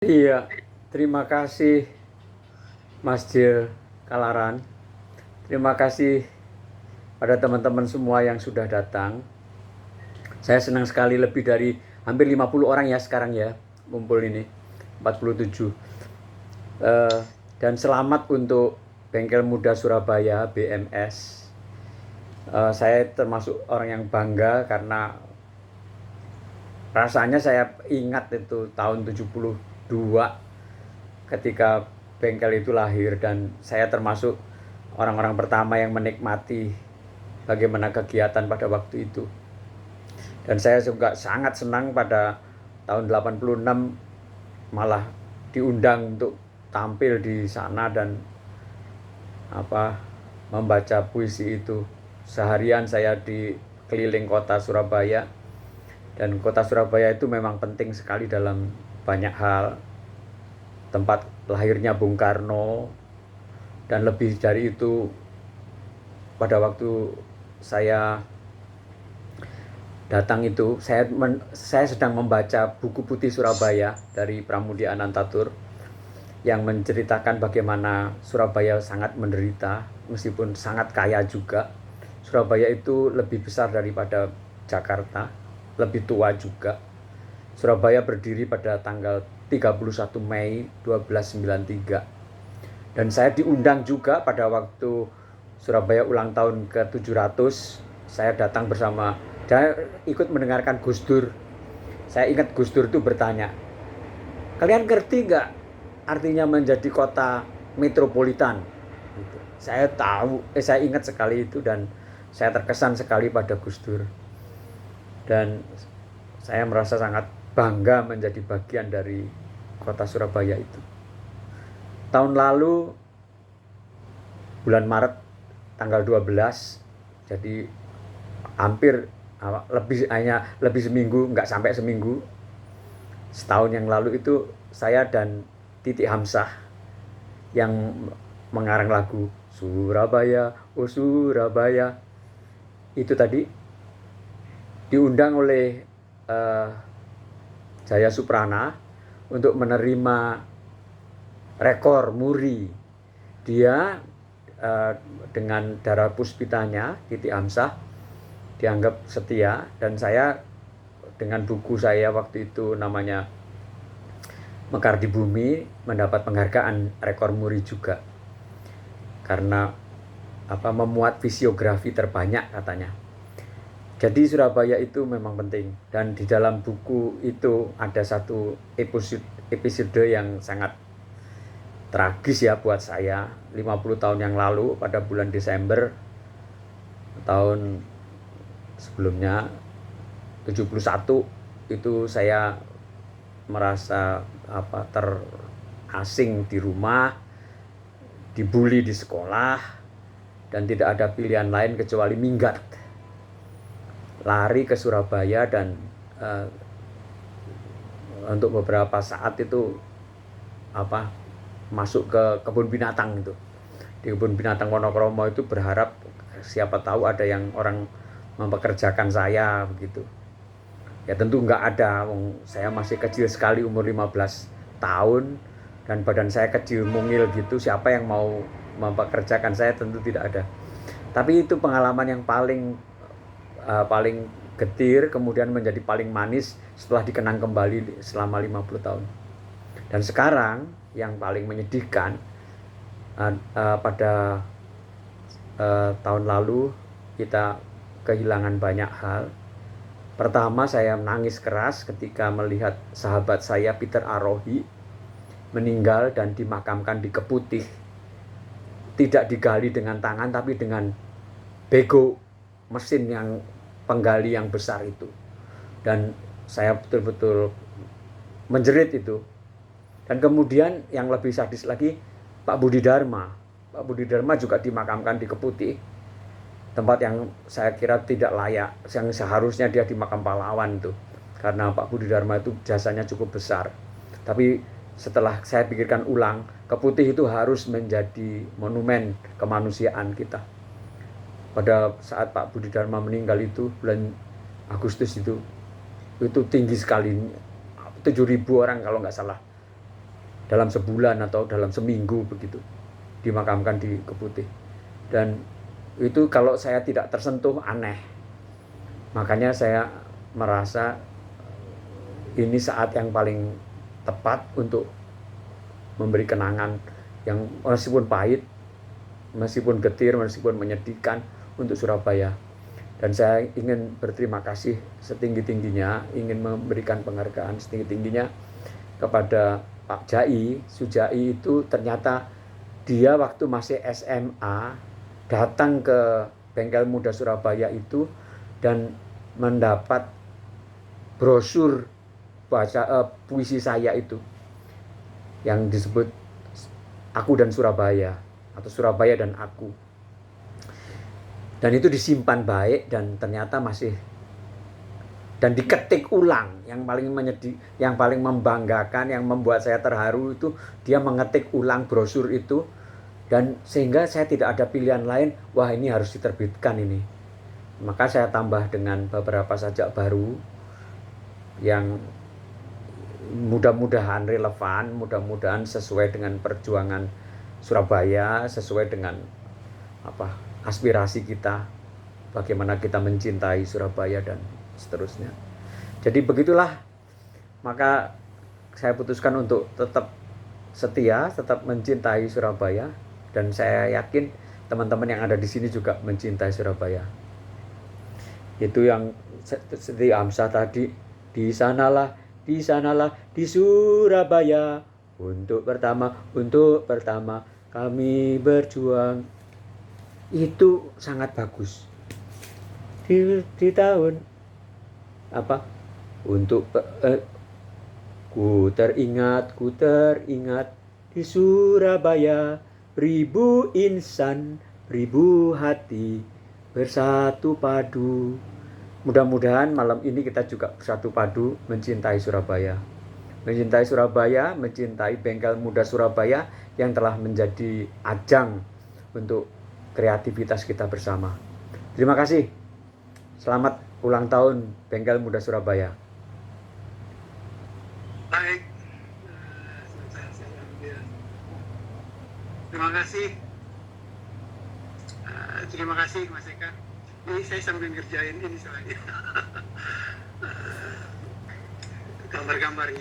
Iya, terima kasih Mas Jil Kalaran. Terima kasih pada teman-teman semua yang sudah datang. Saya senang sekali, lebih dari hampir 50 orang ya sekarang ya kumpul ini. 47. Dan selamat untuk Bengkel Muda Surabaya BMS. Saya termasuk orang yang bangga karena rasanya saya ingat itu tahun 72 ketika bengkel itu lahir, dan saya termasuk orang-orang pertama yang menikmati bagaimana kegiatan pada waktu itu. Dan saya juga sangat senang pada tahun 86 malah diundang untuk tampil di sana dan membaca puisi itu. Seharian saya di keliling kota Surabaya, dan kota Surabaya itu memang penting sekali dalam banyak hal. Tempat lahirnya Bung Karno, dan lebih dari itu pada waktu saya datang itu saya sedang membaca buku putih Surabaya dari Pramudia Anantatur yang menceritakan bagaimana Surabaya sangat menderita meskipun sangat kaya juga. Surabaya itu lebih besar daripada Jakarta, lebih tua juga. Surabaya berdiri pada tanggal 31 Mei 1293. Dan saya diundang juga pada waktu Surabaya ulang tahun ke-700. Saya datang bersama, saya ikut mendengarkan Gus Dur. Saya ingat Gus Dur itu bertanya, kalian ngerti nggak artinya menjadi kota metropolitan? Gitu. Saya ingat sekali itu, dan saya terkesan sekali pada Gus Dur. Dan saya merasa sangat bangga menjadi bagian dari kota Surabaya itu. Tahun lalu bulan Maret tanggal 12, jadi hampir lebih seminggu, nggak sampai seminggu, setahun yang lalu itu saya dan Titik Hamsah yang mengarang lagu Surabaya, oh Surabaya, itu tadi diundang oleh Jaya Suprana untuk menerima rekor muri. Dia dengan Dara Puspitanya, Titik Hamsah, dianggap setia, dan saya dengan buku saya waktu itu namanya Mekar di Bumi mendapat penghargaan rekor muri juga karena memuat fisiografi terbanyak katanya. Jadi Surabaya itu memang penting, dan di dalam buku itu ada satu episode yang sangat tragis ya buat saya. 50 tahun yang lalu pada bulan Desember tahun sebelumnya 71 itu saya merasa terasing di rumah, dibully di sekolah, dan tidak ada pilihan lain kecuali minggat, lari ke Surabaya, dan untuk beberapa saat itu masuk ke kebun binatang itu. Di kebun binatang Wonokromo itu berharap siapa tahu ada yang orang mempekerjakan saya begitu. Ya tentu nggak ada, saya masih kecil sekali, umur 15 tahun, dan badan saya kecil mungil gitu, siapa yang mau mempekerjakan saya? Tentu tidak ada. Tapi itu pengalaman yang paling getir, kemudian menjadi paling manis setelah dikenang kembali selama 50 tahun. Dan sekarang yang paling menyedihkan, pada tahun lalu kita kehilangan banyak hal. Pertama, saya menangis keras ketika melihat sahabat saya Peter Arohi meninggal dan dimakamkan di Keputih. Tidak digali dengan tangan, tapi dengan bego mesin yang penggali yang besar itu. Dan saya betul-betul menjerit itu. Dan kemudian yang lebih sadis lagi, Pak Budi Dharma. Pak Budi Dharma juga dimakamkan di Keputih, tempat yang saya kira tidak layak, yang seharusnya dia di makam pahlawan itu, karena Pak Budi Dharma itu jasanya cukup besar. Tapi setelah saya pikirkan ulang, Keputih itu harus menjadi monumen kemanusiaan kita. Pada saat Pak Budi Dharma meninggal itu bulan Agustus itu tinggi sekali, 7.000 orang kalau nggak salah dalam sebulan atau dalam seminggu begitu dimakamkan di Keputih. Dan itu kalau saya tidak tersentuh aneh. Makanya saya merasa ini saat yang paling tepat untuk memberi kenangan yang meskipun pahit, meskipun getir, meskipun menyedihkan untuk Surabaya. Dan saya ingin berterima kasih setinggi-tingginya, ingin memberikan penghargaan setinggi-tingginya kepada Pak Jai. Sujai itu ternyata dia waktu masih SMA datang ke Bengkel Muda Surabaya itu dan mendapat brosur puisi saya itu yang disebut Aku dan Surabaya atau Surabaya dan Aku. Dan itu disimpan baik dan ternyata masih dan diketik ulang. Yang paling yang paling membanggakan, yang membuat saya terharu itu dia mengetik ulang brosur itu, dan sehingga saya tidak ada pilihan lain, wah ini harus diterbitkan ini. Maka saya tambah dengan beberapa sajak baru yang mudah-mudahan relevan, mudah-mudahan sesuai dengan perjuangan Surabaya, sesuai dengan aspirasi kita, bagaimana kita mencintai Surabaya dan seterusnya. Jadi begitulah, maka saya putuskan untuk tetap setia, tetap mencintai Surabaya, dan saya yakin teman-teman yang ada di sini juga mencintai Surabaya. Itu yang seperti Amsah tadi, di sanalah di Surabaya untuk pertama kami berjuang. Itu sangat bagus di tahun ku teringat di Surabaya, beribu insan, beribu hati bersatu padu. Mudah-mudahan malam ini kita juga bersatu padu mencintai Surabaya, mencintai Bengkel Muda Surabaya yang telah menjadi ajang untuk kreativitas kita bersama. Terima kasih. Selamat ulang tahun Bengkel Muda Surabaya. Baik. Terima kasih Mas Eka. Ini saya sambil ngerjain ini soalnya gambar-gambarnya.